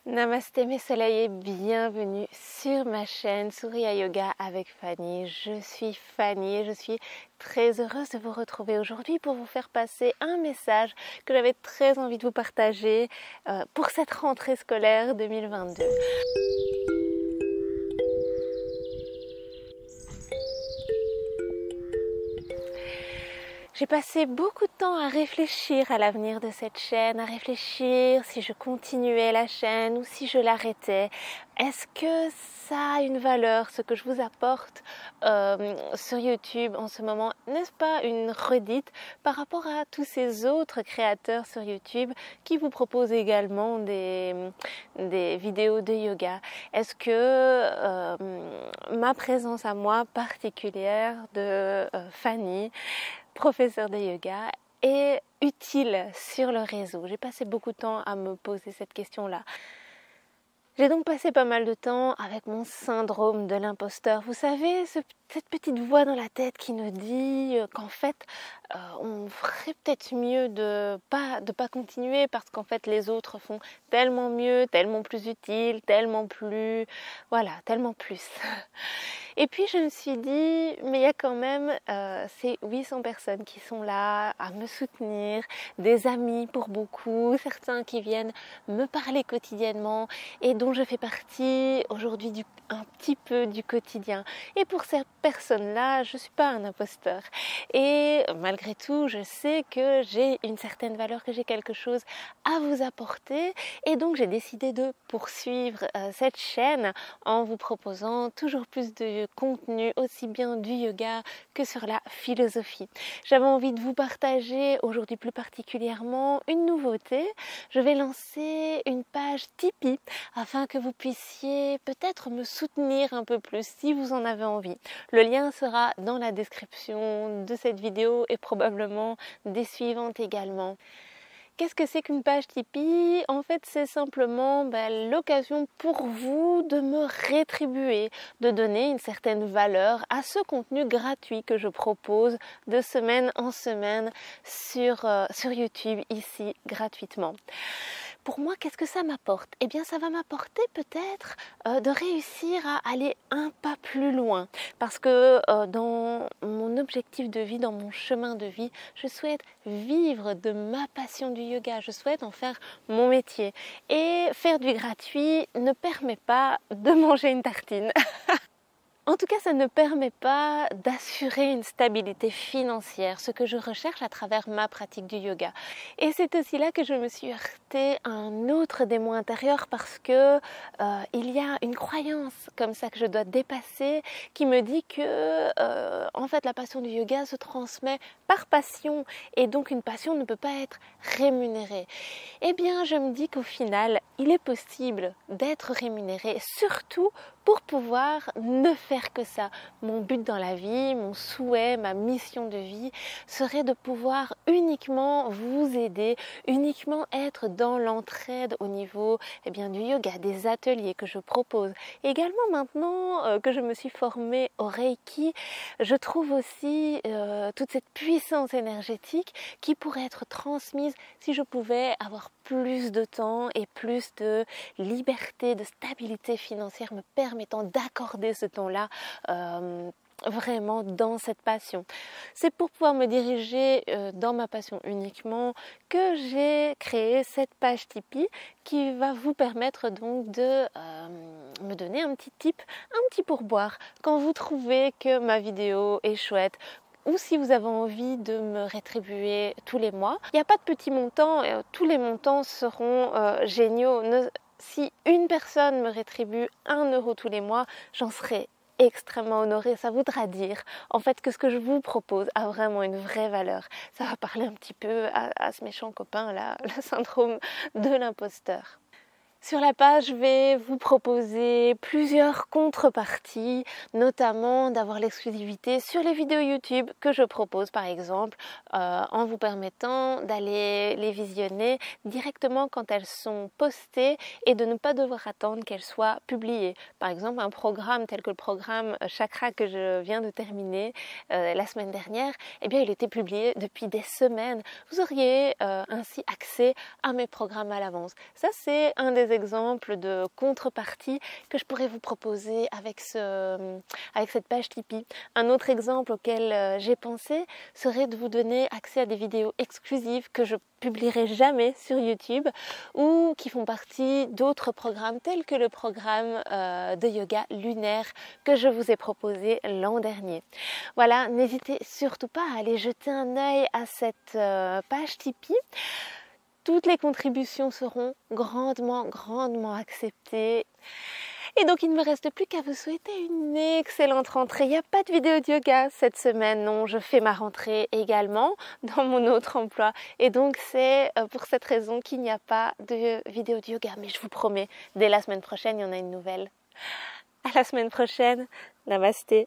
Namasté mes soleils et bienvenue sur ma chaîne Surya Yoga avec Fanny. Je suis Fanny et je suis très heureuse de vous retrouver aujourd'hui pour vous faire passer un message que j'avais très envie de vous partager pour cette rentrée scolaire 2022. J'ai passé beaucoup de temps à réfléchir à l'avenir de cette chaîne, à réfléchir si je continuais la chaîne ou si je l'arrêtais. Est-ce que ça a une valeur, ce que je vous apporte sur YouTube en ce moment? N'est-ce pas une redite par rapport à tous ces autres créateurs sur YouTube qui vous proposent également des vidéos de yoga? Est-ce que ma présence à moi particulière de Fanny, professeur de yoga, est utile sur le réseau? J'ai passé beaucoup de temps à me poser cette question-là. J'ai donc passé pas mal de temps avec mon syndrome de l'imposteur. Vous savez, cette petite voix dans la tête qui nous dit qu'en fait, on ferait peut-être mieux de pas continuer parce qu'en fait les autres font tellement mieux, tellement plus utile, tellement plus, voilà, tellement plus. Et puis je me suis dit, mais il y a quand même ces 800 personnes qui sont là à me soutenir, des amis pour beaucoup, certains qui viennent me parler quotidiennement et dont je fais partie aujourd'hui un petit peu du quotidien. Et pour ces personnes-là, je ne suis pas un imposteur. Et malgré tout, je sais que j'ai une certaine valeur, que j'ai quelque chose à vous apporter. Et donc j'ai décidé de poursuivre cette chaîne en vous proposant toujours plus de contenu, aussi bien du yoga que sur la philosophie. J'avais envie de vous partager aujourd'hui plus particulièrement une nouveauté. Je vais lancer une page Tipeee afin que vous puissiez peut-être me soutenir un peu plus si vous en avez envie. Le lien sera dans la description de cette vidéo et probablement des suivantes également. Qu'est-ce que c'est qu'une page Tipeee? En fait, c'est simplement l'occasion pour vous de me rétribuer, de donner une certaine valeur à ce contenu gratuit que je propose de semaine en semaine sur YouTube, ici, gratuitement. Pour moi, qu'est-ce que ça m'apporte? Eh bien, ça va m'apporter peut-être de réussir à aller un pas plus loin. Parce que dans mon objectif de vie, dans mon chemin de vie, je souhaite vivre de ma passion du yoga. Je souhaite en faire mon métier. Et faire du gratuit ne permet pas de manger une tartine. En tout cas, ça ne permet pas d'assurer une stabilité financière, ce que je recherche à travers ma pratique du yoga. Et c'est aussi là que je me suis heurtée à un autre démon intérieur parce que il y a une croyance comme ça que je dois dépasser qui me dit que en fait la passion du yoga se transmet par passion et donc une passion ne peut pas être rémunérée. Eh bien, je me dis qu'au final, il est possible d'être rémunéré, surtout pour pouvoir ne faire que ça. Mon but dans la vie, mon souhait, ma mission de vie serait de pouvoir uniquement vous aider, uniquement être dans l'entraide au niveau du yoga, des ateliers que je propose. Également maintenant que je me suis formée au Reiki, je trouve aussi toute cette puissance énergétique qui pourrait être transmise si je pouvais avoir plus de temps et plus de liberté, de stabilité financière me permettant d'accorder ce temps-là vraiment dans cette passion. C'est pour pouvoir me diriger dans ma passion uniquement que j'ai créé cette page Tipeee qui va vous permettre donc de me donner un petit tip, un petit pourboire quand vous trouvez que ma vidéo est chouette, ou si vous avez envie de me rétribuer tous les mois. Il n'y a pas de petits montants, tous les montants seront géniaux. Si une personne me rétribue 1 euro tous les mois, j'en serai extrêmement honorée. Ça voudra dire en fait que ce que je vous propose a vraiment une vraie valeur. Ça va parler un petit peu à ce méchant copain là, le syndrome de l'imposteur. Sur la page, je vais vous proposer plusieurs contreparties, notamment d'avoir l'exclusivité sur les vidéos YouTube que je propose par exemple, en vous permettant d'aller les visionner directement quand elles sont postées et de ne pas devoir attendre qu'elles soient publiées. Par exemple, un programme tel que le programme Chakra que je viens de terminer la semaine dernière, eh bien il était publié depuis des semaines. Vous auriez ainsi accès à mes programmes à l'avance. Ça, c'est un des exemples de contrepartie que je pourrais vous proposer avec cette page Tipeee. Un autre exemple auquel j'ai pensé serait de vous donner accès à des vidéos exclusives que je publierai jamais sur YouTube ou qui font partie d'autres programmes tels que le programme de yoga lunaire que je vous ai proposé l'an dernier. Voilà, n'hésitez surtout pas à aller jeter un œil à cette page Tipeee. Toutes les contributions seront grandement acceptées. Et donc il ne me reste plus qu'à vous souhaiter une excellente rentrée. Il n'y a pas de vidéo de yoga cette semaine, non, je fais ma rentrée également dans mon autre emploi. Et donc c'est pour cette raison qu'il n'y a pas de vidéo de yoga. Mais je vous promets, dès la semaine prochaine, il y en a une nouvelle. À la semaine prochaine, namasté.